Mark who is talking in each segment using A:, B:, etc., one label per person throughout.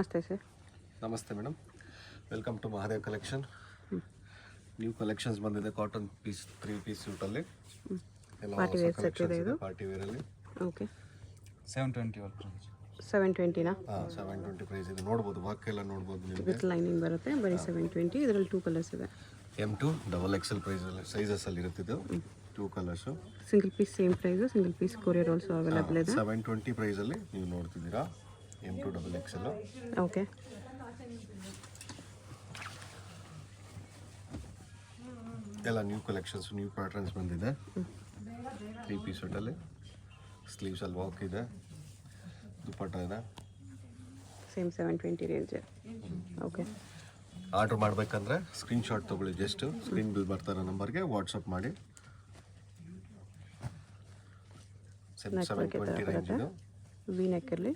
A: ನಮಸ್ತೆ ಸರ್.
B: ನಮಸ್ತೆ madam, welcome to Mahadev collection. New collections ಬಂದಿದೆ ಕಾಟನ್ ಪೀಸ್ 3 ಪೀಸ್ ಸೂಟಲ್ಲಿ ಎಲ್ಲ
A: ಪಾರ್ಟಿ
B: ಹೊಸ
A: ವೇರ್ ಸೆಟ್
B: ಕಲೆಕ್ಷನ್ಸ್
A: ಇದೆ
B: ಇದೆ
A: ಇದು.
B: ಪಾರ್ಟಿ ವೇರಲ್ಲಿ.
A: ಓಕೆ
C: 720
A: 720ನಾ?
B: 720 ಪ್ರೈಸ್ ಇದೆ. ನೋಡ್ಬೋದು ವರ್ಕ್ ಎಲ್ಲ ನೋಡ್ಬೋದು ನಿಮಗೆ.
A: ವಿತ್ ಲೈನಿಂಗ್ ಬರುತ್ತೆ. ಬರೀ 720. ಇದರಲ್ಲಿ 2 ಕಲರ್ಸ್ ಇದೆ.
B: M2 XXL ಪ್ರೈಸಲ್ಲಿ ಸೈಜಸಲ್ಲಿ ಇರುತ್ತಿದ್ದು 2 colours.
A: Single piece same price, single piece courier also available ಇದೆ.
B: 720 ಪ್ರೈಸಲ್ಲಿ ನೀವು ನೋಡ್ತಿದ್ದೀರಾ M2 XXL.
A: ಓಕೆ
B: ಎಲ್ಲ ನ್ಯೂ ಕಲೆಕ್ಷನ್ಸ್, ನ್ಯೂ ಪ್ಯಾಟರ್ನ್ಸ್ ಬಂದಿದೆ. 3 ಪೀಸ್ ಸೆಟ್ಟಲ್ಲಿ ಸ್ಲೀವ್ಸಲ್ಲಿ ವರ್ಕ್ ಇದೆ, ದುಪ್ಪಟ್ಟ ಇದೆ.
A: Same 720 range. ಓಕೆ
B: ಆರ್ಡ್ರ್ ಮಾಡಬೇಕಂದ್ರೆ ಸ್ಕ್ರೀನ್ಶಾಟ್ ತೊಗೊಳ್ಳಿ, ಜಸ್ಟ್ ಸ್ಕ್ರೀನ್ ಬಿಲ್ ಬರ್ತಾರೋ ನಂಬರ್ಗೆ ವಾಟ್ಸಪ್ ಮಾಡಿ. 720 ರೇಂಜ್ ಇದು.
A: ವಿ ನೆಕ್ಕಲ್ಲಿ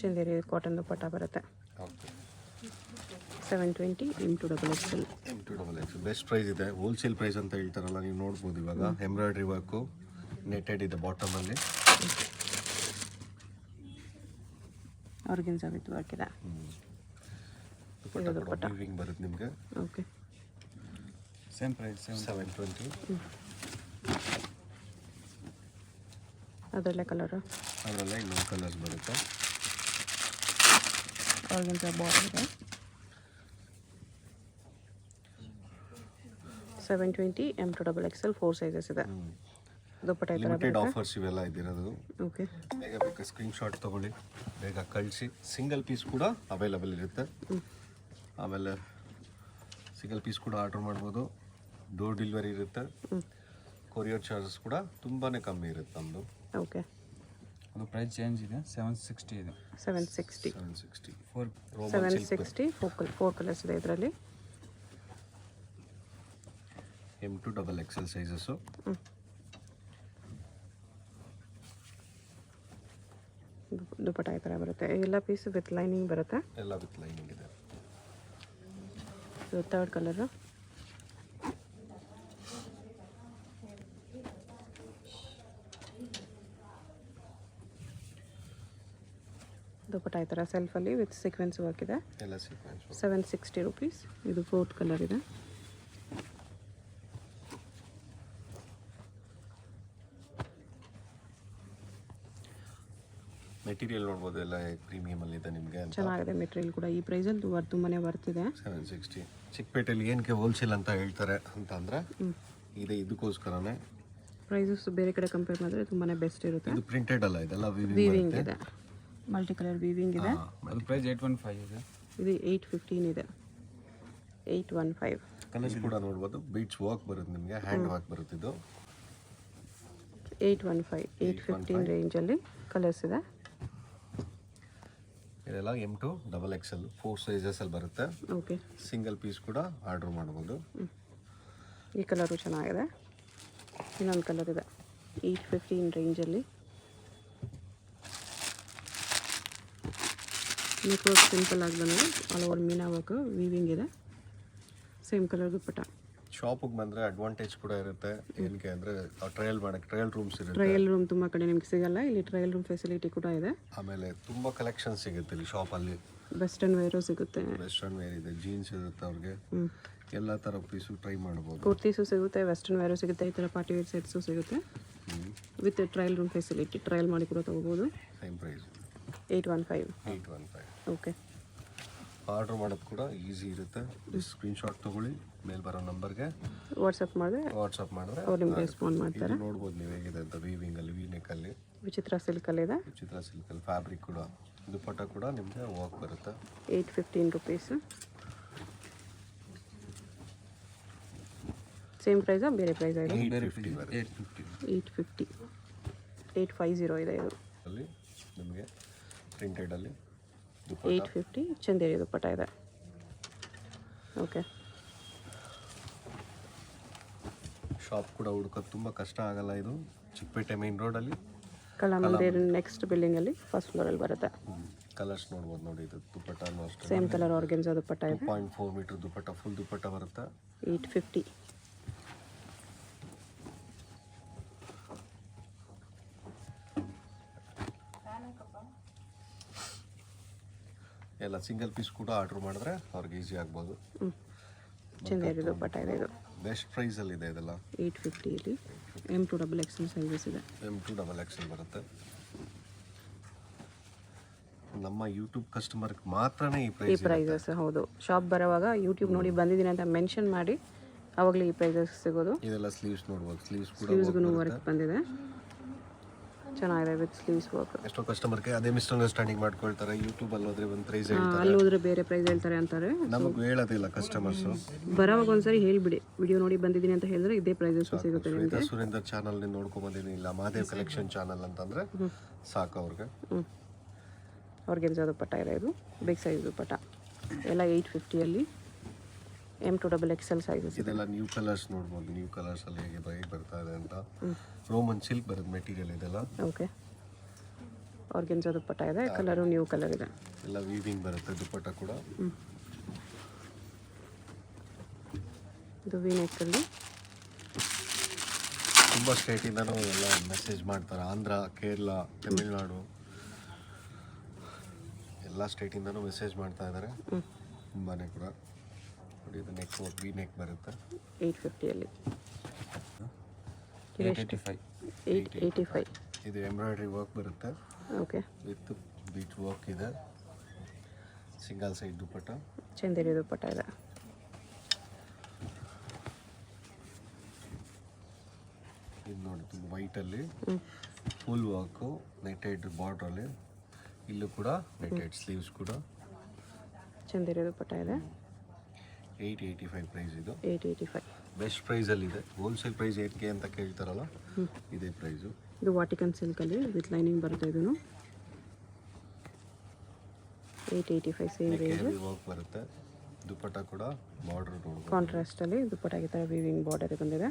A: ಚಂದೇರಿ ಕಾಟನ್ ದುಪ್ಪಟ್ಟ ಬರುತ್ತೆ.
B: Okay
A: 720 M2 XXL.
B: M2 XXL best price ಇದೆ. ಹೋಲ್ಸೇಲ್ ಪ್ರೈಸ್ ಅಂತ ಹೇಳ್ತಾರಲ್ಲ, ನೀವು ನೋಡ್ಬೋದು. ಇವಾಗ ಎಂಬ್ರಾಯ್ಡ್ರಿ ವರ್ಕು ನೆಟೆಡ್ ಇದೆ ಬಾಟಮಲ್ಲಿ.
A: ಆರ್ಗನ್ಸಾ ವಿತ್ ವರ್ಕ್ ಇದೆ.
B: ದುಪ್ಪಟ್ಟ ವೀವಿಂಗ್ ಬರುತ್ತೆ ನಿಮಗೆ.
A: Okay
C: same price
B: 720.
A: ಅದರಲ್ಲೇ ಕಲರು
B: ಅದರಲ್ಲೇ ಇನ್ನೊಂದು ಕಲರ್ಸ್ ಬರುತ್ತೆ.
A: ಆರ್ಗನ್ಸಾ ಬಾರ್ಡರ್ ಇದೆ. 720 M2 XXL 4 ಸೈಜಸ್ ಇದೆ. ದುಪ್ಪಟ್ಟ ಈ ಥರ
B: ಲಿಮಿಟೆಡ್ ಆಫರ್ಸ್ ಇವೆಲ್ಲ ಇದಿರೋದು.
A: ಓಕೆ
B: ಬೇಗ ಬೇಕಾ ಸ್ಕ್ರೀನ್ಶಾಟ್ ತೊಗೊಳ್ಳಿ, ಬೇಗ ಕಳಿಸಿ. ಸಿಂಗಲ್ ಪೀಸ್ ಕೂಡ ಅವೈಲಬಲ್ ಇರುತ್ತೆ. ಆಮೇಲೆ ಸಿಂಗಲ್ ಪೀಸ್ ಕೂಡ ಆರ್ಡ್ರ್ ಮಾಡ್ಬೋದು. ಡೋರ್ ಡೆಲಿವರಿ ಇರುತ್ತೆ. ಕೊರಿಯರ್ ಚಾರ್ಜಸ್ ಕೂಡ ತುಂಬಾ ಕಮ್ಮಿ ಇರುತ್ತೆ ನಮ್ಮದು.
A: ಓಕೆ
C: ಅದು ಪ್ರೈಸ್ ಚೇಂಜ್ ಇದೆ. 760 ಇದೆ.
A: 760
C: 4
A: 760 4 ಕಲರ್ಸ್ ಇದೆ ಇದರಲ್ಲಿ.
B: M2 XXL sizes.
A: ದುಪ್ಪಟ್ಟ ಈ ಥರ ಬರುತ್ತೆ. ಎಲ್ಲ ಪೀಸ್ ವಿತ್ ಲೈನಿಂಗ್ ಬರುತ್ತೆ.
B: ಎಲ್ಲ ವಿತ್ ಲೈನಿಂಗ್ ಇದೆ.
A: ಇದು ಥರ್ಡ್ ಕಲರು. ದುಪ್ಪಟ್ಟ ಈ ಥರ ಸೆಲ್ಫಲ್ಲಿ ವಿತ್ ಸೀಕ್ವೆನ್ಸ್ ವರ್ಕ್ ಇದೆ.
B: ಎಲ್ಲ ಸೀಕ್ವೆನ್ಸ್
A: 760 ರುಪೀಸ್. ಇದು ಫೋರ್ತ್ ಕಲರ್ ಇದೆ.
B: ಮೆಟೀರಿಯಲ್ ನೋಡ್ಬೋದು, ಎಲ್ಲ ಪ್ರೀಮಿಯಮಲ್ಲಿ ಇದೆ ನಿಮಗೆ ಅಂತ.
A: ಚೆನ್ನಾಗಿದೆ ಮೆಟೀರಿಯಲ್ ಕೂಡ. ಈ ಪ್ರೈಸಲ್ಲಿ ತುಂಬಾ ಬರ್ತಿದೆ.
B: 760. ಚಿಕ್ಕಪೇಟೆಯಲ್ಲಿ ಏನಕ್ಕೆ ಹೋಲ್ಸೇಲ್ ಅಂತ ಹೇಳ್ತಾರೆ ಅಂತ ಅಂದರೆ ಇದೆ, ಇದಕ್ಕೋಸ್ಕರನೇ.
A: ಪ್ರೈಸಸ್ ಬೇರೆ ಕಡೆ ಕಂಪೇರ್ ಮಾಡಿದ್ರೆ ತುಂಬಾ ಬೆಸ್ಟ್ ಇರುತ್ತೆ.
B: ಇದು ಪ್ರಿಂಟೆಡ್ ಅಲ್ಲ, ಇದೆಲ್ಲ
A: ವೀವಿಂಗ್ ಇದೆ. ಮಲ್ಟಿ ಕಲರ್ ವೀವಿಂಗ್ ಇದೆ.
C: ಅದು ಪ್ರೈಸ್ 815 ಇದೆ.
A: ಇದು 815 ಇದೆ. 815.
B: ಕಲರ್ಸ್ ಕೂಡ ನೋಡ್ಬೋದು. ಬೀಟ್ಸ್ ವರ್ಕ್ ಬರುತ್ತೆ ನಿಮಗೆ, ಹ್ಯಾಂಡ್ ವರ್ಕ್ ಬರುತ್ತೆ. ಇದು
A: 815 815 ರೇಂಜಲ್ಲಿ ಕಲರ್ಸ್ ಇದೆ.
B: ಇದೆಲ್ಲ M2 XXL 4 ಸೈಜಸಲ್ಲಿ ಬರುತ್ತೆ.
A: ಓಕೆ
B: ಸಿಂಗಲ್ ಪೀಸ್ ಕೂಡ ಆರ್ಡ್ರ್ ಮಾಡ್ಬೋದು.
A: ಈ ಕಲರು ಚೆನ್ನಾಗಿದೆ. ಇನ್ನೊಂದು ಕಲರ್ ಇದೆ 815 ರೇಂಜಲ್ಲಿ. ನೆಕ್ ವರ್ಕ್ ಸಿಂಪಲ್ ಆಗಿ ಬಂದರೆ ಆಲ್ ಓವರ್ ಮೀನಾ ವರ್ಕ್ ವೀವಿಂಗ್ ಇದೆ. ಸೇಮ್ ಕಲರ್ ದುಪ್ಪಟ್ಟ.
B: ಶಾಪಿಗೆ ಬಂದರೆ ಅಡ್ವಾಂಟೇಜ್ ಕೂಡ ಇರುತ್ತೆ. ಏನಕ್ಕೆ ಅಂದರೆ ಟ್ರಯಲ್ ಮಾಡೋಕ್ಕೆ ಟ್ರಯಲ್ ರೂಮ್ಸ್ ಇರುತ್ತೆ.
A: ಟ್ರಯಲ್ ರೂಮ್ ತುಂಬ ಕಡೆ ನಿಮ್ಗೆ ಸಿಗಲ್ಲ. ಇಲ್ಲಿ ಟ್ರಯಲ್ ರೂಮ್ ಫೆಸಿಲಿಟಿ ಕೂಡ ಇದೆ.
B: ಆಮೇಲೆ ತುಂಬ ಕಲೆಕ್ಷನ್ ಸಿಗುತ್ತೆ ಇಲ್ಲಿ ಶಾಪಲ್ಲಿ.
A: ವೆಸ್ಟರ್ನ್ ವೇರು ಸಿಗುತ್ತೆ.
B: ವೆಸ್ಟರ್ನ್ ವೇರ್ ಇದೆ, ಜೀನ್ಸ್ ಇರುತ್ತೆ ಅವ್ರಿಗೆ. ಎಲ್ಲ ಥರ ಪೀಸು ಟ್ರೈ ಮಾಡ್ಬೋದು.
A: ಕುರ್ತೀಸು ಸಿಗುತ್ತೆ, ವೆಸ್ಟರ್ನ್ ವೇರು ಸಿಗುತ್ತೆ, ಈ ಥರ ಪಾರ್ಟಿ ವೇರ್ ಸೆಟ್ಸು ಸಿಗುತ್ತೆ. With trial room facility. Trial ಮಾಡಿ ಕೂಡ ತೊಗೋಬೋದು.
B: Same price
A: 815. ಓಕೆ
B: ಆರ್ಡ್ರ್ ಮಾಡೋದು ಕೂಡ ಈಸಿ ಇರುತ್ತೆ. ಸ್ಕ್ರೀನ್ಶಾಟ್ ತೊಗೊಳ್ಳಿ, ಮೇಲೆ ಬರೋ ನಂಬರ್ಗೆ
A: ವಾಟ್ಸಪ್ ಮಾಡಿದ್ರೆ ಅವ್ರು ನಿಮ್ಗೆ ರೆಸ್ಪಾಂಡ್ ಮಾಡ್ತಾರೆ.
B: ನೋಡ್ಬೋದು ನೀವು ಹೇಗಿದೆ ಅಂತ. ವೀವಿಂಗಲ್ಲಿ, ವಿ ನೆಕ್ಕಲ್ಲಿ,
A: ವಿಚಿತ್ರ ಸಿಲ್ಕಲ್ಲಿದೆ.
B: ವಿಚಿತ್ರ ಸಿಲ್ಕಲ್ಲಿ ಫ್ಯಾಬ್ರಿಕ್ ಕೂಡ. ದುಪ್ಪಟ್ಟ ಕೂಡ ನಿಮಗೆ ವರ್ಕ್ ಬರುತ್ತೆ.
A: 815 ರುಪೀಸ್. ಸೇಮ್ ಪ್ರೈಸಾ ಬೇರೆ ಪ್ರೈಸ್ ಇದೆ?
B: 850
A: 850 850 ಇದೆ ಇದು.
B: ಅಲ್ಲಿ ನಿಮಗೆ ಪ್ರಿಂಟೆಡಲ್ಲಿ
A: 850 ಚಂದೇರಿ ದುಪ್ಪಟ್ಟ ಇದೆ. ಓಕೆ
B: ಶಾಪ್ ಕೂಡ ಹುಡ್ಕೋದು ತುಂಬ ಕಷ್ಟ ಆಗಲ್ಲ. ಇದು ಚಿಕ್ಕಪೇಟೆ ಮೇನ್ ರೋಡಲ್ಲಿ
A: ಕಲಾಮಂದಿರ್ ನೆಕ್ಸ್ಟ್ ಬಿಲ್ಡಿಂಗಲ್ಲಿ ಫಸ್ಟ್ ಫ್ಲೋರಲ್ಲಿ ಬರುತ್ತೆ.
B: ಕಲರ್ಸ್ ನೋಡ್ಬೋದು ನೋಡಿ. ಇದು ದುಪ್ಪಟ್ಟನೂ ಅಷ್ಟೇ
A: ಸೇಮ್ ಕಲರ್ ಆರ್ಗೆನ್ಸಾ ದುಪ್ಪಟ್ಟ ಇದೆ.
B: 2.4 ಮೀಟರ್ ದುಪ್ಪಟ್ಟ, ಫುಲ್ ದುಪ್ಪಟ್ಟ ಬರುತ್ತೆ.
A: 850.
B: ಎಲ್ಲ ಸಿಂಗಲ್ ಪೀಸ್ ಕೂಡ ಆರ್ಡ್ರ್ ಮಾಡಿದ್ರೆ ಅವ್ರಿಗೆ ಈಸಿ ಆಗ್ಬೋದು.
A: ಚೆನ್ನಾಗಿದೆ ದುಪ್ಪಟ್ಟ ಇದೆ. ಇದು
B: ಬೆಸ್ಟ್ ಪ್ರೈಸಲ್ಲಿದೆ ಇದೆಲ್ಲ.
A: 850 M2XXL ಸೈಜಸ್ ಇದೆ.
B: M2XXL ಬರುತ್ತೆ. ನಮ್ಮ ಯೂಟ್ಯೂಬ್ ಕಸ್ಟಮರ್ಗೆ ಮಾತ್ರನೇ ಈ
A: ಈ ಪ್ರೈಸಸ್. ಹೌದು, ಶಾಪ್ ಬರೋವಾಗ ಯೂಟ್ಯೂಬ್ ನೋಡಿ ಬಂದಿದ್ದೀನಿ ಅಂತ ಮೆನ್ಷನ್ ಮಾಡಿ ಆವಾಗಲೇ ಈ ಪ್ರೈಸಸ್ ಸಿಗೋದು.
B: ಇದೆಲ್ಲ ಸ್ಲೀವ್ಸ್ ನೋಡ್ಬೋದು. ಸ್ಲೀವ್ಸ್ಗೂ
A: ವರ್ಕ್ ಬಂದಿದೆ, ಚೆನ್ನಾಗಿದೆ ವಿತ್ ಸ್ಲೀವ್ಸ್ ವರ್ಕ್.
B: ಎಷ್ಟೋ ಕಸ್ಟಮರ್ಗೆ ಅದೇ ಮಿಸ್ಅಂಡರ್ಸ್ಟ್ಯಾಂಡಿಂಗ್ ಮಾಡ್ಕೊಳ್ತಾರೆ. ಯೂಟ್ಯೂಬಲ್ಲಿ ಹೋದ್ರೆ ಒಂದು ಪ್ರೈಸ್ ಹೇಳ್ತಾರೆ,
A: ಅಲ್ಲಿ ಹೋದ್ರೆ ಬೇರೆ ಪ್ರೈಸ್ ಹೇಳ್ತಾರೆ ಅಂತಾರೆ.
B: ನಮಗೆ ಹೇಳೋದಿಲ್ಲ ಕಸ್ಟಮರ್ಸು.
A: ಬರೋವಾಗ ಒಂದ್ಸರಿ ಹೇಳ್ಬಿಡಿ, ವಿಡಿಯೋ ನೋಡಿ ಬಂದಿದ್ದೀನಿ ಅಂತ ಹೇಳಿದ್ರೆ ಇದೇ ಪ್ರೈಸಸ್ ಸಿಗುತ್ತೆ ನಿಮಗೆ.
B: ಸುರೇಂದರ್ ಚಾನಲ್ ನೋಡ್ಕೊಂಡ್ ಬಂದಿದ್ದೀನಿ, ಇಲ್ಲ ಮಹಾದೇವ್ ಕಲೆಕ್ಷನ್ ಚಾನಲ್ ಅಂತಂದ್ರೆ ಸಾಕು ಅವ್ರಿಗೆ.
A: ಆರ್ಗೆನ್ಜಾ ದುಪ್ಪಟ್ಟ ಇದೆ. ಇದು ಬಿಗ್ ಸೈಜ್ ದುಪ್ಪಟ್ಟ, ಎಲ್ಲ 850 M2XXL ಸೈಜಸ್.
B: ಇದೆಲ್ಲ ನ್ಯೂ ಕಲರ್ಸ್ ನೋಡ್ಬೋದು. ನ್ಯೂ ಕಲರ್ಸ್ ಅಲ್ಲಿ ಹೇಗೆ ಬರ್ತಾ ಇದೆ ಅಂತ. ರೋಮನ್ ಸಿಲ್ಕ್ ಬರುತ್ತೆ ಮೆಟೀರಿಯಲ್ ಇದೆಲ್ಲ.
A: ಓಕೆ, ಆರ್ಗೆನ್ಜಾ ದುಪ್ಪಟ್ಟ ಇದೆ. ಕಲರು ನ್ಯೂ ಕಲರ್ ಇದೆ.
B: ಎಲ್ಲ ವೀವಿಂಗ್ ಬರುತ್ತೆ ದುಪ್ಪಟ್ಟ ಕೂಡ.
A: ಇದು ವಿ ನೆಕ್ಕಲ್ಲಿ
B: ತುಂಬ ಸ್ಟೇಟಿಂದನೂ ಎಲ್ಲ ಮೆಸೇಜ್ ಮಾಡ್ತಾರೆ. ಆಂಧ್ರ, ಕೇರಳ, ತಮಿಳ್ನಾಡು ಎಲ್ಲ ಸ್ಟೇಟಿಂದನೂ ಮೆಸೇಜ್ ಮಾಡ್ತಾ ಇದ್ದಾರೆ ತುಂಬಾ ಕೂಡ. ನೋಡಿ, ಇದು ನೆಕ್ ವರ್ಕ್ ವಿ ನೆಕ್ ಬರುತ್ತೆ.
A: 850 885.
B: ಇದು ಎಂಬ್ರಾಯ್ಡ್ರಿ ವರ್ಕ್ ಬರುತ್ತೆ.
A: ಓಕೆ,
B: ವಿತ್ ಬೀಟ್ ವರ್ಕ್ ಇದೆ. ಸಿಂಗಲ್ ಸೈಡ್ ದುಪ್ಪಟ್ಟ,
A: ಚಂದೇರಿ ದುಪ್ಪಟ್ಟ ಇದೆ.
B: ಇದು ನೋಡಿ, ತುಂಬ ವೈಟಲ್ಲಿ ಫುಲ್ ವರ್ಕು, ನೆಟೆಡ್ ಬಾರ್ಡ್ರಲ್ಲಿ. ಇಲ್ಲೂ ಕೂಡ ನೆಟೆಡ್ ಸ್ಲೀವ್ಸ್ ಕೂಡ.
A: ಚಂದೇರಿ ದುಪ್ಪಟ್ಟ ಇದೆ.
B: 885 ಪ್ರೈಸ್ ಇದು.
A: 885
B: ಬೆಸ್ಟ್ ಪ್ರೈಸಲ್ಲಿದೆ. ಹೋಲ್ಸೇಲ್ ಪ್ರೈಸ್ 8K ಅಂತ ಕೇಳ್ತಾರಲ್ಲ, ಇದೇ ಪ್ರೈಸು.
A: ಇದು ವಾಟಿಕನ್ ಸಿಲ್ಕಲ್ಲಿ ವಿತ್ ಲೈನಿಂಗ್ ಬರುತ್ತೆ. ಇದನ್ನು 885 ಸೇಮ್ ರೇಂಜ್.
B: ವರ್ಕ್ ಬರುತ್ತೆ. ದುಪ್ಪಟ್ಟ ಕೂಡ ಬಾರ್ಡರ್ ನೋಡ್ಬೋದು.
A: ಕಾಂಟ್ರಾಸ್ಟಲ್ಲಿ ದುಪ್ಪಟ್ಟ ಈ ಥರ ವೀವಿಂಗ್ ಬಾರ್ಡರ್ ಬಂದಿದೆ.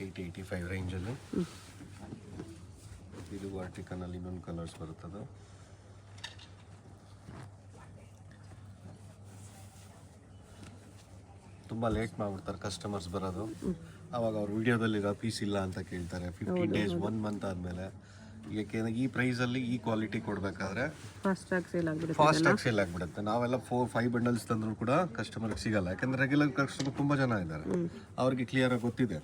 B: 885 ರೇಂಜಲ್ಲಿ. ಇದು ವಾಟಿಕನಲ್ಲಿ ಇನ್ನೊಂದು ಕಲರ್ಸ್ ಬರುತ್ತದೆ. ತುಂಬ ಲೇಟ್ ಮಾಡಿಬಿಡ್ತಾರೆ ಕಸ್ಟಮರ್ಸ್ ಬರೋದು. ಆವಾಗ ಅವ್ರು ವಿಡಿಯೋದಲ್ಲಿರೋ ಪೀಸ್ ಇಲ್ಲ ಅಂತ ಕೇಳ್ತಾರೆ. 15 ಡೇಸ್ 1 ಮಂತ್ ಆದಮೇಲೆ. ಯಾಕೆಂದರೆ ಈ ಪ್ರೈಸಲ್ಲಿ ಈ ಕ್ವಾಲಿಟಿ ಕೊಡಬೇಕಾದ್ರೆ
A: ಫಾಸ್ಟಾಗಿ
B: ಸೇಲ್ ಆಗಿಬಿಡುತ್ತೆ. ನಾವೆಲ್ಲ 4-5 ಬಂಡಲ್ಸ್ ತಂದರೂ ಕೂಡ ಕಸ್ಟಮರ್ಗೆ ಸಿಗಲ್ಲ. ಯಾಕಂದರೆ ರೆಗ್ಯುಲರ್ ಕಸ್ಟಮರ್ ತುಂಬ ಜನ ಇದ್ದಾರೆ, ಅವ್ರಿಗೆ ಕ್ಲಿಯರಾಗಿ ಗೊತ್ತಿದೆ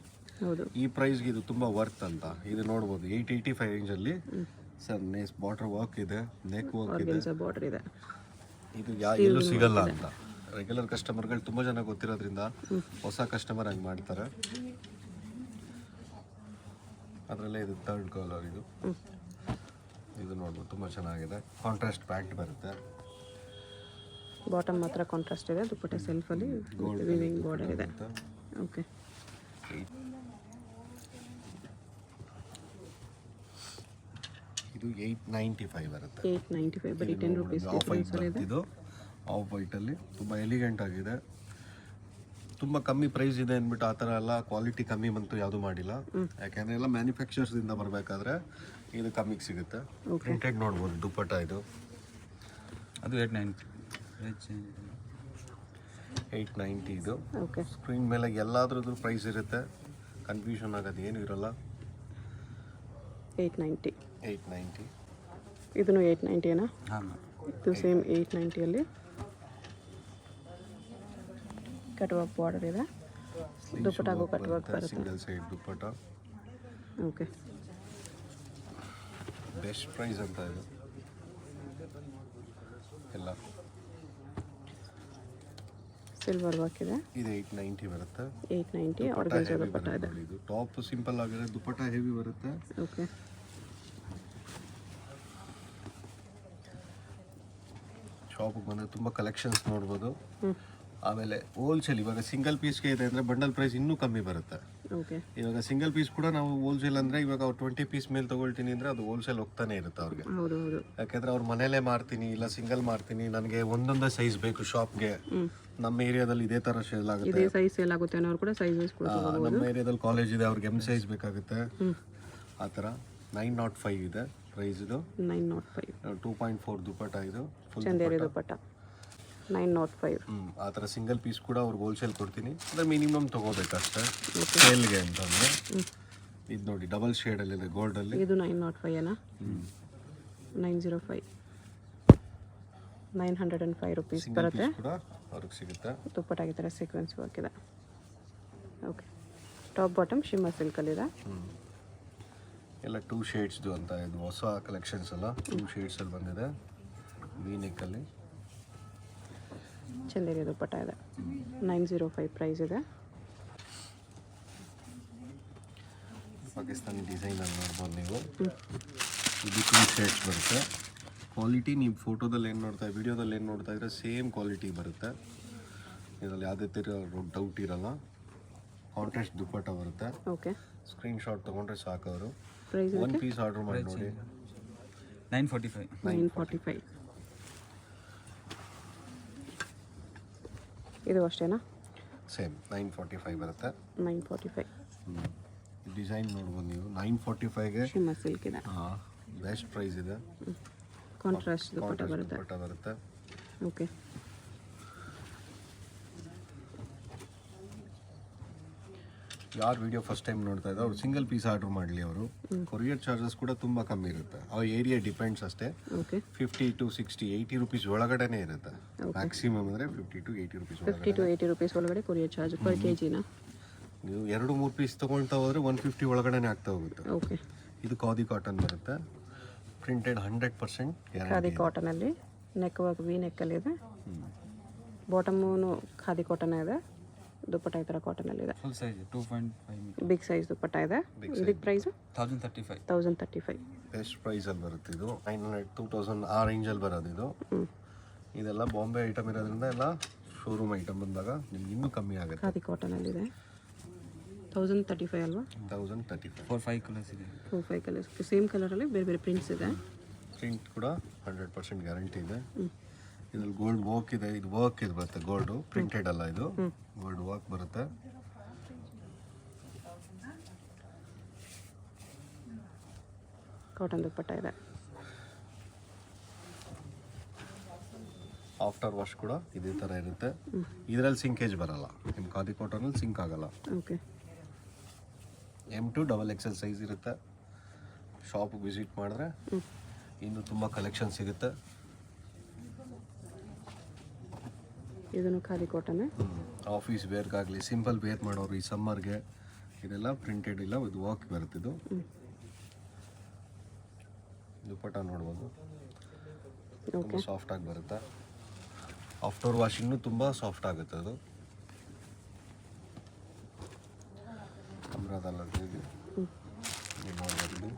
B: ಈ ಪ್ರೈಸ್ಗೆ ಇದು ತುಂಬ ವರ್ತ್ ಅಂತ. ಇದು ನೋಡ್ಬೋದು 885 ರೇಂಜಲ್ಲಿ. ಸರ್ ಬಾರ್ಡರ್ ವರ್ಕ್ ಇದೆ, ನೆಕ್ ವರ್ಕ್ ಇದೆ,
A: ಬಾರ್ಡರ್ ಇದೆ.
B: ಇದು ಎಲ್ಲೂ ಸಿಗಲ್ಲ ಅಂತ ರೆಗ್ಯುಲರ್ ಕಸ್ಟಮರ್ಗಳು ತುಂಬ ಜನ ಗೊತ್ತಿರೋದ್ರಿಂದ ಹೊಸ ಕಸ್ಟಮರ್ ಹಂಗೆ ಮಾಡ್ತಾರೆ. ಅದರಲ್ಲೇ ಇದು ಥರ್ಡ್ ಕಲರ್. ಇದು ನೋಡ್ಬೋದು ತುಂಬ ಚೆನ್ನಾಗಿದೆ. ಕಾಂಟ್ರಾಸ್ಟ್ ಪ್ಯಾಂಟ್ ಬರುತ್ತೆ.
A: ಬಾಟಮ್ ಮಾತ್ರ ಕಾಂಟ್ರಾಸ್ಟ್ ಇದೆ. ದುಪ್ಪಟ್ಟೆ ಸೆಲ್ಫಲ್ಲಿ ವಿವಿಂಗ್ ಬಾರ್ಡರ್ ಇದೆ. ಓಕೆ,
B: ಇದು 895 ಬರುತ್ತೆ.
A: 895 ಬರೀ 10 ರೂಪೀಸ್
B: ಆಫ್ ವೈಟ್ ಬರುತ್ತೆ. ಇದು ಆಫ್ ವೈಟಲ್ಲಿ ತುಂಬ ಎಲಿಗೆಂಟ್ ಆಗಿದೆ. ತುಂಬ ಕಮ್ಮಿ ಪ್ರೈಸ್ ಇದೆ ಅಂದ್ಬಿಟ್ಟು ಆ ಥರ ಎಲ್ಲ ಕ್ವಾಲಿಟಿ ಕಮ್ಮಿ ಬಂತು ಯಾವುದೂ ಮಾಡಿಲ್ಲ. ಯಾಕೆಂದರೆ ಎಲ್ಲ ಮ್ಯಾನುಫ್ಯಾಕ್ಚರ್ಸಿಂದ ಬರಬೇಕಾದ್ರೆ ಇದು ಕಮ್ಮಿಗೆ ಸಿಗುತ್ತೆ. ಪ್ರಿಂಟೆಡ್ ನೋಡ್ಬೋದು ದುಪ್ಪಟ್ಟ. ಇದು
C: ಅದು
B: 890 ಇದು.
A: ಓಕೆ,
B: ಸ್ಕ್ರೀನ್ ಮೇಲೆ ಎಲ್ಲಾದ್ರದ್ದು ಪ್ರೈಸ್ ಇರುತ್ತೆ, ಕನ್ಫ್ಯೂಷನ್ ಆಗೋದು ಏನೂ ಇರೋಲ್ಲ.
A: 890. ಇದನ್ನು 890ನಾ?
C: ಹಾಂ,
A: ಇದು ಸೇಮ್ 890ಅಲ್ಲಿ ಕಟ್ ವರ್ಕ್ ಬಾರ್ಡರ್ ಇದೆ. ದುಪ್ಪಟ್ಟಾಗೂ ಕಟ್ ವರ್ಕ್ ಬರುತ್ತೆ.
B: ಸಿಂಗಲ್ ಸೈಡ್ ದುಪ್ಪಟ್ಟ.
A: ಓಕೆ,
B: ಬೆಸ್ಟ್ ಪ್ರೈಸ್ ಅಂತ ಇದು ಎಲ್ಲ.
A: ಸಿಲ್ವರ್ ವರ್ಕ್ ಇದೆ.
B: ಇದು 890 ಬರುತ್ತೆ.
A: 890 ಆರ್ಗನ್ಜಾ ದುಪ್ಪಟ್ಟ ಇದೆ.
B: ಇದು ಟಾಪ್ ಸಿಂಪಲ್ ಆಗಿದೆ, ದುಪ್ಪಟ್ಟ ಹೆವಿ ಬರುತ್ತೆ.
A: ಓಕೆ,
B: ಶಾಪಿಗೆ ಬಂದರೆ ತುಂಬ ಕಲೆಕ್ಷನ್ಸ್ ನೋಡ್ಬೋದು. ಆಮೇಲೆ ಹೋಲ್ಸೇಲ್ ಇವಾಗ ಸಿಂಗಲ್ ಪೀಸ್ಗೆ ಇದೆ ಅಂದರೆ ಬಂಡಲ್ ಪ್ರೈಸ್ ಇನ್ನೂ ಕಮ್ಮಿ ಬರುತ್ತೆ.
A: ಓಕೆ,
B: ಇವಾಗ ಸಿಂಗಲ್ ಪೀಸ್ ಕೂಡ ನಾವು ಹೋಲ್ಸೇಲ್ ಅಂದರೆ ಇವಾಗ ಅವ್ರು 20 ಪೀಸ್ ಮೇಲೆ ತೊಗೊಳ್ತೀನಿ ಅಂದರೆ ಅದು ಹೋಲ್ಸೇಲ್ ಹೋಗ್ತಾನೆ ಇರುತ್ತೆ ಅವ್ರಿಗೆ.
A: ಹೌದು ಹೌದು.
B: ಯಾಕೆಂದರೆ ಅವ್ರು ಮನೇಲೇ ಮಾರ್ತೀನಿ, ಇಲ್ಲ ಸಿಂಗಲ್ ಮಾರ್ತೀನಿ, ನನಗೆ ಒಂದೊಂದೇ ಸೈಜ್ ಬೇಕು ಶಾಪ್ಗೆ. ನಮ್ಮ ಏರಿಯಾದಲ್ಲಿ ಇದೇ ಥರ ಸೇಲ್ ಆಗುತ್ತೆ.
A: ಇದೇ ಸೈಜ್ ಸೇಲ್ ಆಗುತ್ತೆ ಅನ್ನೋರು ಕೂಡ ಸೈಜಸ್ ಕೂಡ
B: ನಮ್ಮ ಏರಿಯಾದಲ್ಲಿ ಕಾಲೇಜ್ ಇದೆ, ಅವ್ರಿಗೆ M ಸೈಜ್ ಬೇಕಾಗುತ್ತೆ. ಆ ಥರ 905 ಇದೆ ಪ್ರೈಸ್. ಇದು
A: 905.
B: 2.4 ದುಪ್ಪಟ್ಟ. ಇದು ಫುಲ್
A: ಚಂದೇರಿ ದುಪ್ಪಟ್ಟ 905.
B: ಆ ಥರ ಸಿಂಗಲ್ ಪೀಸ್ ಕೂಡ ಅವ್ರಿಗೆ ಹೋಲ್ಸೇಲ್ ಕೊಡ್ತೀನಿ. ಅಂದರೆ ಮಿನಿಮಮ್ ತೊಗೋಬೇಕಷ್ಟೇ ಸೇಲ್ಗೆ ಅಂತಂದರೆ. ಇದು ನೋಡಿ ಡಬಲ್ ಶೇಡಲ್ಲಿದೆ ಗೋಲ್ಡಲ್ಲಿ.
A: ಇದು 905 ಏನಾ? 905. 905 ರುಪೀಸ್
B: ಸಿಂಗಲ್
A: ಬರುತ್ತೆ.
B: ಪೀಸ್ ಕೂಡ ಅವ್ರಿಗೆ ಸಿಗುತ್ತೆ.
A: ದುಪ್ಪಟ್ಟಾಗಿ ಥರ ಸೀಕ್ವೆನ್ಸ್ ವರ್ಕ್ ಇದೆ. ಓಕೆ, ಟಾಪ್ ಬಾಟಮ್ ಶಿಮ್ಮರ್ ಸಿಲ್ಕಲ್ಲಿದೆ.
B: ಎಲ್ಲ 2 ಶೇಡ್ಸ್ದು ಅಂತ, ಇದು ಹೊಸ ಕಲೆಕ್ಷನ್ಸ್ ಅಲ್ಲ, 2 ಶೇಡ್ಸಲ್ಲಿ ಬಂದಿದೆ. ವಿ ನೆಕ್ಕಲ್ಲಿ
A: ಚಂದೇರಿ ದುಪ್ಪಟ್ಟ ಇದೆ. 905 ಪ್ರೈಸ್ ಇದೆ.
B: ಪಾಕಿಸ್ತಾನಿ ಡಿಸೈನಲ್ಲಿ ನೋಡ್ಬೋದು ನೀವು. ಇದು 2 ಶೇಡ್ಸ್ ಬರುತ್ತೆ. ಕ್ವಾಲಿಟಿ ನೀವು ಫೋಟೋದಲ್ಲಿ ಏನು ನೋಡ್ತಾ ವಿಡಿಯೋದಲ್ಲಿ ಏನು ನೋಡ್ತಾ ಇದ್ರೆ ಸೇಮ್ ಕ್ವಾಲಿಟಿ ಬರುತ್ತೆ. ಇದರಲ್ಲಿ ಯಾವುದೇ ಥರ ಡೌಟ್ ಇರಲ್ಲ. ಕಾಂಟ್ರಾಸ್ಟ್ ದುಪ್ಪಟ್ಟ ಬರುತ್ತೆ.
A: ಓಕೆ,
B: ಸ್ಕ್ರೀನ್ಶಾಟ್ ತೊಗೊಂಡ್ರೆ ಸಾಕು. ಅವರು
A: ಪ್ರೈಸ್
B: 1 ಪೀಸ್ ಆರ್ಡರ್ ಮಾಡಿ ನೋಡಿ.
C: 945.
A: ಇದು ಅಷ್ಟೇನಾ?
B: ಸೇಮ್ 945 ಬರುತ್ತೆ.
A: 945
B: ಡಿಸೈನ್ ನೋಡ್ಬೋದು ನೀವು. 945ಗೆ
A: ಶಿಮ್ಮರ್ ಸಿಲ್ಕ್ ಇದೆ.
B: ಬೆಸ್ಟ್ ಪ್ರೈಸ್ ಇದೆ.
A: ಕಾಂಟ್ರಾಸ್ಟ್ ದುಪ್ಪಟ್ಟ ಬರುತ್ತೆ.
B: ದುಪ್ಪಟ್ಟ ಬರುತ್ತೆ.
A: ಓಕೆ,
B: ಯಾರು ವಿಡಿಯೋ ಫಸ್ಟ್ ಟೈಮ್ ನೋಡ್ತಾ ಇದ್ದಾರೆ ಅವ್ರು ಸಿಂಗಲ್ ಪೀಸ್ ಆರ್ಡರ್ ಮಾಡಲಿ. ಅವರು ಕೊರಿಯರ್ ಚಾರ್ಜಸ್ ಕೂಡ ತುಂಬ ಕಮ್ಮಿ ಇರುತ್ತೆ. ಆ ಏರಿಯಾ ಡಿಪೆಂಡ್ಸ್ ಅಷ್ಟೇ.
A: ಓಕೆ,
B: 50 to 60, 80 ರುಪೀಸ್ ಒಳಗಡೆನೇ ಇರುತ್ತೆ. ಮ್ಯಾಕ್ಸಿಮಮ್ ಅಂದರೆ 50 to 80 ರುಪೀಸ್
A: 50 to 80 ರುಪೀಸ್ ಒಳಗಡೆ ಕೊರಿಯರ್ ಚಾರ್ಜ್ ಪರ್ ಕೆಜಿನ.
B: ನೀವು 2-3 ಪೀಸ್ ತೊಗೊಳ್ತಾ ಹೋದರೆ 150 ಒಳಗಡೆನೇ ಆಗ್ತಾ ಹೋಗುತ್ತೆ.
A: ಓಕೆ,
B: ಇದು ಖಾದಿ ಕಾಟನ್ ಬರುತ್ತೆ. ಪ್ರಿಂಟೆಡ್ 100%
A: ಖಾದಿ ಕಾಟನಲ್ಲಿ ನೆಕ್ ವರ್ಕ್ ವಿ ನೆಕ್ಕಲ್ಲಿದೆ. ಬಾಟಮೂ ಖಾದಿ ಕಾಟನ್ ಇದೆ. ದುಪ್ಪಟ್ಟ ಈ ಥರ ಕಾಟನಲ್ಲಿದೆ.
C: Full size 2.5
A: big size dupatta ಇದೆ. ಇದಕ್ಕೆ ಪ್ರೈಸು
C: 1035.
A: 1035.
B: ಬೆಸ್ಟ್ ಪ್ರೈಸಲ್ಲಿ ಬರುತ್ತೆ. ಇದು 900, 2000 ಆ ರೇಂಜಲ್ಲಿ ಬರೋದು ಇದು. ಇದೆಲ್ಲ ಬಾಂಬೆ ಐಟಮ್ ಇರೋದ್ರಿಂದ ಎಲ್ಲ ಶೋರೂಮ್ ಐಟಮ್ ಬಂದಾಗ ನಿಮ್ಗೆ ಇನ್ನೂ ಕಮ್ಮಿ ಆಗುತ್ತೆ.
A: ಖಾದಿ ಕಾಟನಲ್ಲಿದೆ. 1035 ಅಲ್ವಾ?
B: 1035.
C: 4-5 ಕಲರ್ಸ್ ಇದೆ.
A: 4-5 ಕಲರ್ಸ್ ಸೇಮ್ ಕಲರಲ್ಲಿ ಬೇರೆ ಬೇರೆ ಪ್ರಿಂಟ್ಸ್ ಇದೆ.
B: ಪ್ರಿಂಟ್ ಕೂಡ 100% ಗ್ಯಾರಂಟಿ ಇದೆ. ಇದ್ರಲ್ಲಿ ಗೋಲ್ಡ್ ವರ್ಕ್ ಇದೆ. ಇದು ವರ್ಕ್ ಇದು ಬರುತ್ತೆ. ಗೋಲ್ಡು ಪ್ರಿಂಟೆಡ್ ಅಲ್ಲ, ಇದು ಗೋಲ್ಡ್ ವರ್ಕ್ ಬರುತ್ತೆ.
A: ಕಾಟನ್ ದುಪ್ಪಟ್ಟ ಇದೆ.
B: ಆಫ್ಟರ್ ವಾಶ್ ಕೂಡ ಇದೇ ಥರ ಇರುತ್ತೆ. ಇದರಲ್ಲಿ ಸಿಂಕೇಜ್ ಬರಲ್ಲ. ನಿಮ್ಮ ಖಾದಿ ಕಾಟನಲ್ಲಿ ಸಿಂಕ್ ಆಗಲ್ಲ.
A: ಓಕೆ,
B: M2 XXL ಸೈಜ್ ಇರುತ್ತೆ. ಶಾಪ್ ವಿಸಿಟ್ ಮಾಡಿದ್ರೆ ಇನ್ನು ತುಂಬ ಕಲೆಕ್ಷನ್ ಸಿಗುತ್ತೆ.
A: ಇದನ್ನು ಖಾದಿ ಕಾಟನ್.
B: ಆಫೀಸ್ ವೇರ್ಗಾಗಲಿ ಸಿಂಪಲ್ ವೇರ್ ಮಾಡೋರು ಈ ಸಮ್ಮರ್ಗೆ ಇದೆಲ್ಲ ಪ್ರಿಂಟೆಡ್ ಇಲ್ಲ, ಇದು ವರ್ಕ್ ಬರುತ್ತೆ. ಇದು ದುಪ್ಪಟ್ಟ ನೋಡ್ಬೋದು, ತುಂಬ ಸಾಫ್ಟಾಗಿ ಬರುತ್ತೆ. ಆಫ್ಟರ್ ವಾಶ್ ಇನ್ನೂ ತುಂಬ ಸಾಫ್ಟ್ ಆಗುತ್ತೆ. ಅದು ಅಮ್ರಾದಲ್ಲ ನೋಡ್ಬೋದು.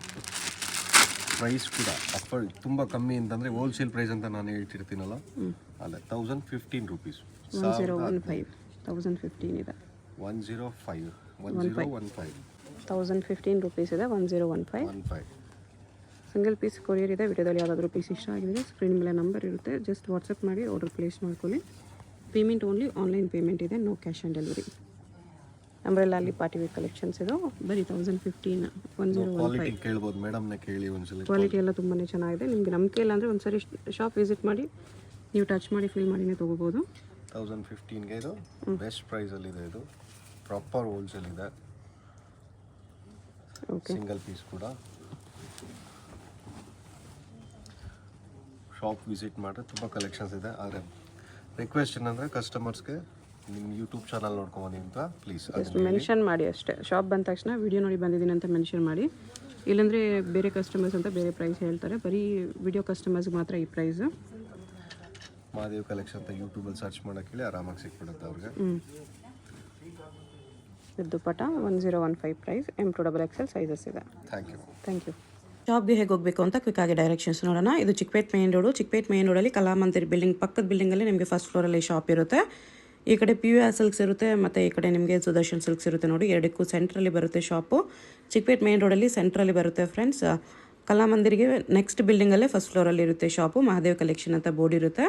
B: ಪ್ರೈಸ್ ಕೂಡ ಅಫರ್ ತುಂಬ ಕಮ್ಮಿ ಅಂತಂದರೆ ಹೋಲ್ಸೇಲ್ ಪ್ರೈಸ್ ಅಂತ ನಾನು ಹೇಳ್ತಿರ್ತೀನಲ್ಲ, ಅಲ್ಲೇ 1015 ರುಪೀಸ್.
A: 1015 ಇದೆ.
B: 1015
A: 1015 ರುಪೀಸ್ ಇದೆ. 1015 ಸಿಂಗಲ್ ಪೀಸ್ ಕೊರಿಯರ್ ಇದೆ. ವಿಡಿಯೋದಲ್ಲಿ ಯಾವುದಾದ್ರೂ ಪೀಸ್ ಇಷ್ಟ ಆಗಿದೆ ಸ್ಕ್ರೀನ್ ಮೇಲೆ ನಂಬರ್ ಇರುತ್ತೆ, ಜಸ್ಟ್ ವಾಟ್ಸಪ್ ಮಾಡಿ ಆರ್ಡರ್ ಪ್ಲೇಸ್ ಮಾಡ್ಕೊಳ್ಳಿ. ಪೇಮೆಂಟ್ ಓನ್ಲಿ ಆನ್ಲೈನ್ ಪೇಮೆಂಟ್ ಇದೆ, ನೋ ಕ್ಯಾಶ್ ಆನ್ ಡೆಲಿವರಿ. ಅಂಬ್ರೆಲ್ಲಲ್ಲಿ ಪಾರ್ಟಿ ವೇರ್ ಕಲೆಕ್ಷನ್ಸ್ ಇದು ಬರೀ 1015. 1015
B: ಕೇಳ್ಬೋದು ಮೇಡಮ್ನ ಕೇಳಿ ಒಂದ್ಸಲ.
A: ಕ್ವಾಲಿಟಿ ಎಲ್ಲ ತುಂಬಾ ಚೆನ್ನಾಗಿದೆ. ನಿಮಗೆ ನಂಬಿಕೆ ಇಲ್ಲ ಅಂದರೆ ಒಂದ್ಸರಿ ಶಾಪ್ ವಿಸಿಟ್ ಮಾಡಿ ನೀವು ಟಚ್ ಮಾಡಿ ಫೀಲ್ ಮಾಡಿನೇ ತೊಗೋಬೋದು.
B: 1015ಗೆ ಇದು ಬೆಸ್ಟ್ ಪ್ರೈಸಲ್ಲಿದೆ. ಇದು ಪ್ರಾಪರ್ ಹೋಲ್ಸೇಲ್ ಇದೆ.
A: ಓಕೆ,
B: ಸಿಂಗಲ್ ಪೀಸ್ ಕೂಡ ಶಾಪ್ ವಿಸಿಟ್ ಮಾಡಿದ್ರೆ ತುಂಬ ಕಲೆಕ್ಷನ್ಸ್ ಇದೆ. ಆದರೆ ರಿಕ್ವೆಸ್ಟ್ ಏನಂದರೆ ಕಸ್ಟಮರ್ಸ್ಗೆ ನಿಮ್ಮ ಯೂಟ್ಯೂಬ್ ಚಾನಲ್ ನೋಡ್ಕೊಂಬಂದಿ ಅಂತ ಪ್ಲೀಸ್
A: ಮೆನ್ಷನ್ ಮಾಡಿ ಅಷ್ಟೇ. ಶಾಪ್ ಬಂದ ತಕ್ಷಣ ವಿಡಿಯೋ ನೋಡಿ ಬಂದಿದ್ದೀನಿ ಅಂತ ಮೆನ್ಷನ್ ಮಾಡಿ. ಇಲ್ಲಾಂದರೆ ಬೇರೆ ಕಸ್ಟಮರ್ಸ್ ಅಂತ ಬೇರೆ ಪ್ರೈಸ್ ಹೇಳ್ತಾರೆ. ಬರೀ ವಿಡಿಯೋ ಕಸ್ಟಮರ್ಸ್ಗೆ ಮಾತ್ರ ಈ ಪ್ರೈಸು.
B: ಮಹಾದೇವ್ ಕಲೆಕ್ಷನ್ ಅಂತ ಯೂಟ್ಯೂಬಲ್ಲಿ ಸರ್ಚ್ ಮಾಡೋಕ್ಕೆ ಹೇಳಿ ಆರಾಮಾಗಿ ಸಿಕ್ಬಿಡುತ್ತೆ ಅವ್ರಿಗೆ.
A: Dupatta 1015 price. M2 XXL sizes ಇದೆ.
B: Thank you.
A: ಶಾಪ್ಗೆ ಹೇಗೆ ಹೋಗಬೇಕು ಅಂತ ಕ್ವಿಕ್ ಆಗಿ ಡೈರೆಕ್ಷನ್ಸ್ ನೋಡೋಣ. ಇದು Chickpet main road. Chickpet main ರೋಡಲ್ಲಿ ಕಲಾಮಂದಿರ್ ಬಿಲ್ಡಿಂಗ್ ಪಕ್ಕದ ಬಿಲ್ಡಿಂಗಲ್ಲಿ ನಿಮಗೆ ಫಸ್ಟ್ ಫ್ಲೋರಲ್ಲಿ ಶಾಪ್ ಇರುತ್ತೆ. ಈ ಕಡೆ PVR ಸಿಲ್ಕ್ಸ್ ಇರುತ್ತೆ ಮತ್ತು ಈ ಕಡೆ ನಿಮಗೆ ಸುದರ್ಶನ್ ಸಿಲ್ಕ್ಸ್ ಇರುತ್ತೆ. ನೋಡಿ, ಎರಡಕ್ಕೂ ಸೆಂಟ್ರಲ್ಲಿ ಬರುತ್ತೆ ಶಾಪು. ಚಿಕ್ಕಪೇಟ್ ಮೇನ್ ರೋಡಲ್ಲಿ ಸೆಂಟ್ರಲ್ಲಿ ಬರುತ್ತೆ ಫ್ರೆಂಡ್ಸ್. ಕಲಾಮಂದಿರಿಗೆ ನೆಕ್ಸ್ಟ್ ಬಿಲ್ಡಿಂಗಲ್ಲೇ ಫಸ್ಟ್ ಫ್ಲೋರಲ್ಲಿ ಇರುತ್ತೆ ಶಾಪು. ಮಹಾದೇವ್ ಕಲೆಕ್ಷನ್ ಅಂತ ಬೋರ್ಡ್ ಇರುತ್ತೆ.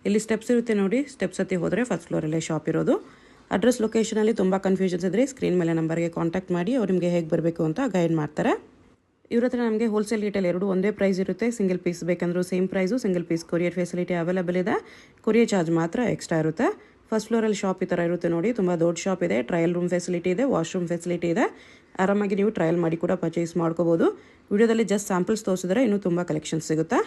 A: ಇಲ್ಲಿ ಸ್ಟೆಪ್ಸ್ ಇರುತ್ತೆ ನೋಡಿ, ಸ್ಟೆಪ್ಸ್ ಹತ್ತಿ ಹೋದರೆ ಫಸ್ಟ್ ಫ್ಲೋರಲ್ಲೇ ಶಾಪ್ ಇರೋದು. ಅಡ್ರೆಸ್ ಲೊಕೇಶನಲ್ಲಿ ತುಂಬ ಕನ್ಫ್ಯೂಷನ್ಸ್ ಇದ್ದರೆ ಸ್ಕ್ರೀನ್ ಮೇಲೆ ನಂಬರ್ಗೆ ಕಾಂಟ್ಯಾಕ್ಟ್ ಮಾಡಿ ಅವ್ರು ನಿಮಗೆ ಹೇಗೆ ಬರಬೇಕು ಅಂತ ಗೈಡ್ ಮಾಡ್ತಾರೆ. ಇವ್ರ ಹತ್ರ ನಮಗೆ ಹೋಲ್ಸೇಲ್ ರಿಟೇಲ್ ಎರಡೂ ಒಂದೇ ಪ್ರೈಸ್ ಇರುತ್ತೆ. ಸಿಂಗಲ್ ಪೀಸ್ ಬೇಕಂದ್ರೂ same price. Single piece courier facility available ಇದೆ. ಕೊರಿಯರ್ ಚಾರ್ಜ್ ಮಾತ್ರ ಎಕ್ಸ್ಟ್ರಾ ಇರುತ್ತೆ. ಫಸ್ಟ್ ಫ್ಲೋರಲ್ಲಿ ಶಾಪ್ ಈ ಥರ ಇರುತ್ತೆ ನೋಡಿ, ತುಂಬ ದೊಡ್ಡ ಶಾಪ್ ಇದೆ. ಟ್ರಯಲ್ ರೂಮ್ ಫೆಸಿಲಿಟಿ ಇದೆ, ವಾಶ್ರೂಮ್ ಫೆಸಿಲಿಟಿ ಇದೆ. ಆರಾಮಾಗಿ ನೀವು ಟ್ರಯಲ್ ಮಾಡಿ ಕೂಡ ಪರ್ಚೇಸ್ ಮಾಡ್ಕೋಬೋದು. ವಿಡಿಯೋದಲ್ಲಿ ಜಸ್ಟ್ ಸ್ಯಾಂಪಲ್ಸ್ ತೋರಿಸಿದ್ರೆ ಇನ್ನೂ ತುಂಬ ಕಲೆಕ್ಷನ್ಸ್ ಸಿಗುತ್ತೆ.